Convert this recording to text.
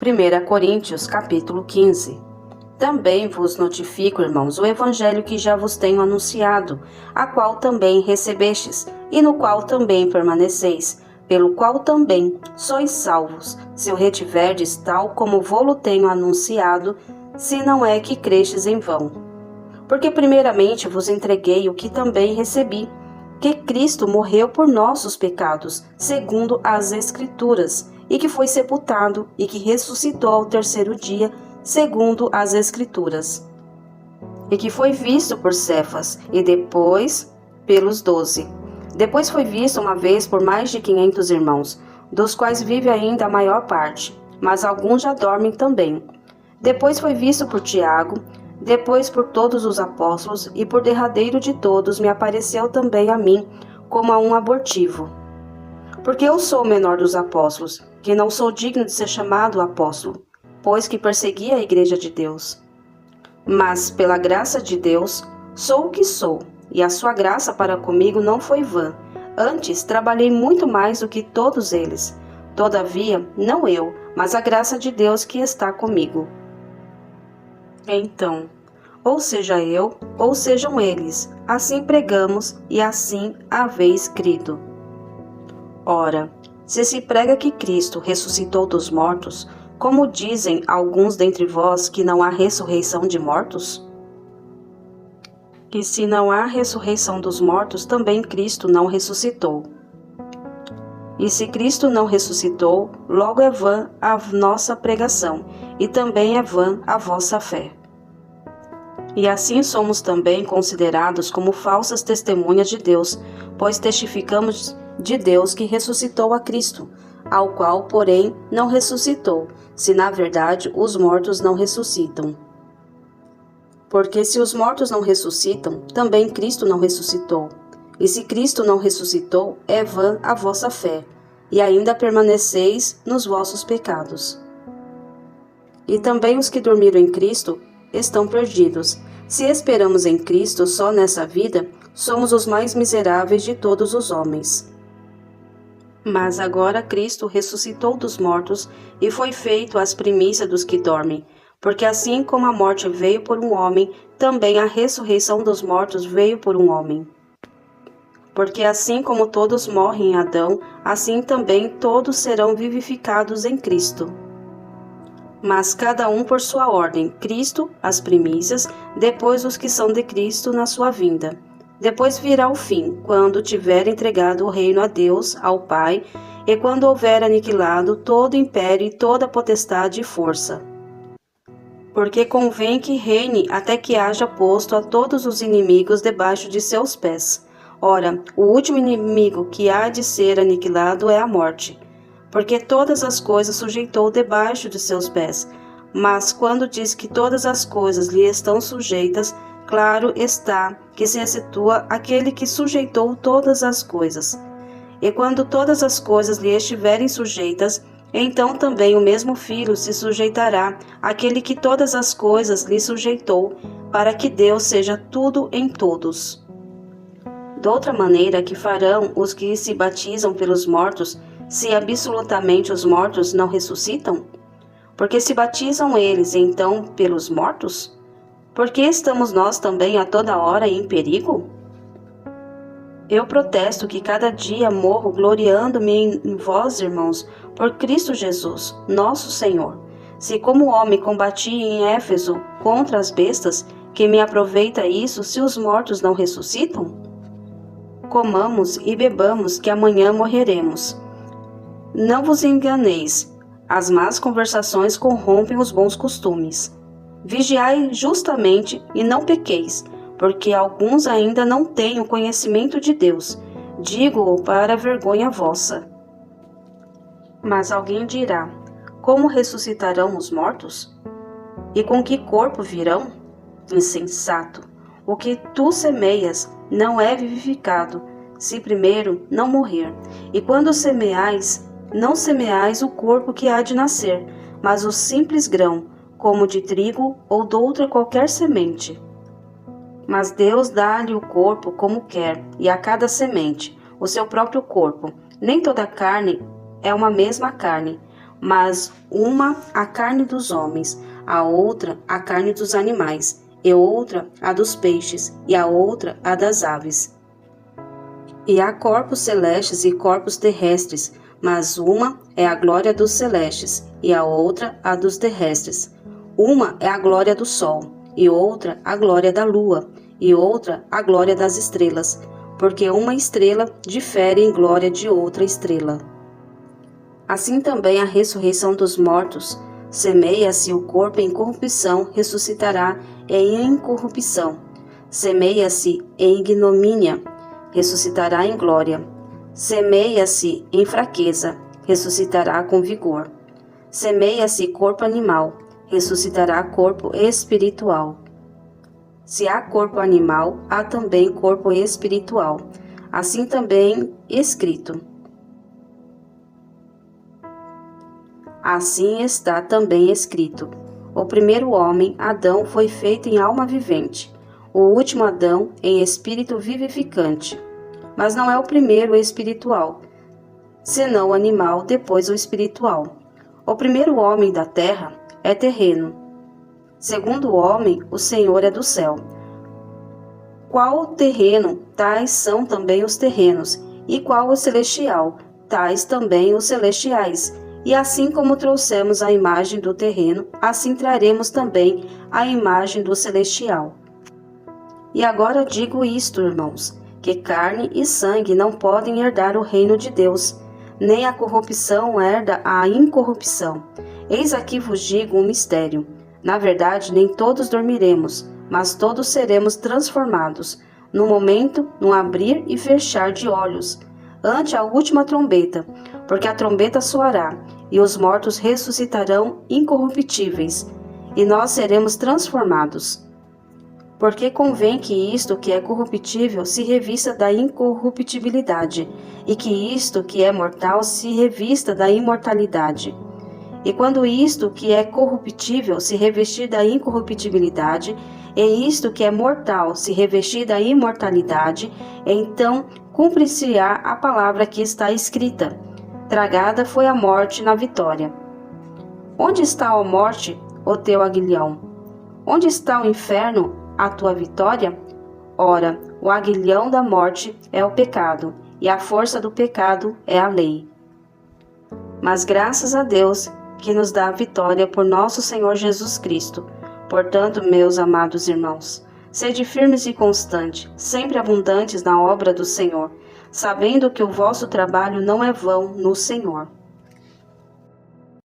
1 Coríntios, capítulo 15. Também vos notifico, irmãos, o evangelho que já vos tenho anunciado, a qual também recebestes, e no qual também permaneceis, pelo qual também sois salvos, se o retiverdes tal como vô-lo tenho anunciado, se não é que crestes em vão. Porque primeiramente vos entreguei o que também recebi, que Cristo morreu por nossos pecados, segundo as Escrituras, e que foi sepultado, e que ressuscitou ao terceiro dia, segundo as Escrituras. E que foi visto por Cefas, e depois pelos 12. Depois foi visto uma vez por mais de 500 irmãos, dos quais vive ainda a maior parte, mas alguns já dormem também. Depois foi visto por Tiago, depois por todos os apóstolos, e por derradeiro de todos me apareceu também a mim, como a um abortivo. Porque eu sou o menor dos apóstolos, que não sou digno de ser chamado apóstolo, pois que persegui a igreja de Deus. Mas, pela graça de Deus, sou o que sou, e a sua graça para comigo não foi vã. Antes, trabalhei muito mais do que todos eles. Todavia, não eu, mas a graça de Deus que está comigo. Então, ou seja eu, ou sejam eles, assim pregamos e assim haveis crido. Ora, se prega que Cristo ressuscitou dos mortos, como dizem alguns dentre vós que não há ressurreição de mortos? Que se não há ressurreição dos mortos, também Cristo não ressuscitou. E se Cristo não ressuscitou, logo é vã a nossa pregação, e também é vã a vossa fé. E assim somos também considerados como falsas testemunhas de Deus, pois testificamos de Deus que ressuscitou a Cristo, ao qual, porém, não ressuscitou, se na verdade os mortos não ressuscitam. Porque se os mortos não ressuscitam, também Cristo não ressuscitou. E se Cristo não ressuscitou, é vã a vossa fé, e ainda permaneceis nos vossos pecados. E também os que dormiram em Cristo estão perdidos. Se esperamos em Cristo só nessa vida, somos os mais miseráveis de todos os homens. Mas agora Cristo ressuscitou dos mortos e foi feito as primícias dos que dormem, porque assim como a morte veio por um homem, também a ressurreição dos mortos veio por um homem. Porque assim como todos morrem em Adão, assim também todos serão vivificados em Cristo. Mas cada um por sua ordem, Cristo, as primícias, depois os que são de Cristo na sua vinda. Depois virá o fim, quando tiver entregado o reino a Deus, ao Pai, e quando houver aniquilado todo império e toda potestade e força. Porque convém que reine até que haja posto a todos os inimigos debaixo de seus pés. Ora, o último inimigo que há de ser aniquilado é a morte. Porque todas as coisas sujeitou debaixo de seus pés. Mas quando diz que todas as coisas lhe estão sujeitas, claro está que se excetua aquele que sujeitou todas as coisas. E quando todas as coisas lhe estiverem sujeitas, então também o mesmo Filho se sujeitará àquele que todas as coisas lhe sujeitou, para que Deus seja tudo em todos. Doutra maneira que farão os que se batizam pelos mortos, se absolutamente os mortos não ressuscitam? Porque se batizam eles, então, pelos mortos? Porque estamos nós também a toda hora em perigo? Eu protesto que cada dia morro gloriando-me em vós, irmãos, por Cristo Jesus, nosso Senhor. Se como homem combati em Éfeso contra as bestas, que me aproveita isso se os mortos não ressuscitam? Comamos e bebamos, que amanhã morreremos. Não vos enganeis, as más conversações corrompem os bons costumes. Vigiai justamente e não pequeis, porque alguns ainda não têm o conhecimento de Deus. Digo-o para a vergonha vossa. Mas alguém dirá: como ressuscitarão os mortos? E com que corpo virão? Insensato! O que tu semeias não é vivificado, se primeiro não morrer. E quando semeais, não semeais o corpo que há de nascer, mas o simples grão, como de trigo ou de outra qualquer semente. Mas Deus dá-lhe o corpo como quer, e a cada semente o seu próprio corpo. Nem toda carne é uma mesma carne, mas uma a carne dos homens, a outra a carne dos animais, e outra a dos peixes, e a outra a das aves. E há corpos celestes e corpos terrestres, mas uma é a glória dos celestes, e a outra a dos terrestres. Uma é a glória do sol, e outra a glória da lua, e outra a glória das estrelas, porque uma estrela difere em glória de outra estrela. Assim também a ressurreição dos mortos. Semeia-se o corpo em corrupção, ressuscitará em incorrupção. Semeia-se em ignomínia, ressuscitará em glória. Semeia-se em fraqueza, ressuscitará com vigor. Semeia-se corpo animal, ressuscitará corpo espiritual. Se há corpo animal, há também corpo espiritual. Assim também escrito. Assim está também escrito: o primeiro homem, Adão, foi feito em alma vivente, o último Adão em espírito vivificante. Mas não é o primeiro espiritual, senão o animal, depois o espiritual. O primeiro homem da terra é terreno. Segundo o homem, o Senhor é do céu. Qual o terreno, tais são também os terrenos, e qual o celestial, tais também os celestiais. E assim como trouxemos a imagem do terreno, assim traremos também a imagem do celestial. E agora digo isto, irmãos, que carne e sangue não podem herdar o reino de Deus, nem a corrupção herda a incorrupção. Eis aqui vos digo um mistério. Na verdade, nem todos dormiremos, mas todos seremos transformados, no momento, no abrir e fechar de olhos, ante a última trombeta, porque a trombeta soará, e os mortos ressuscitarão incorruptíveis, e nós seremos transformados. Porque convém que isto que é corruptível se revista da incorruptibilidade, e que isto que é mortal se revista da imortalidade. E quando isto que é corruptível se revestir da incorruptibilidade, e isto que é mortal se revestir da imortalidade, então cumprir-se-á a palavra que está escrita: tragada foi a morte na vitória. Onde está, ó morte, o teu aguilhão? Onde está o inferno, a tua vitória? Ora, o aguilhão da morte é o pecado, e a força do pecado é a lei. Mas graças a Deus, que nos dá a vitória por nosso Senhor Jesus Cristo. Portanto, meus amados irmãos, sede firmes e constantes, sempre abundantes na obra do Senhor, sabendo que o vosso trabalho não é vão no Senhor.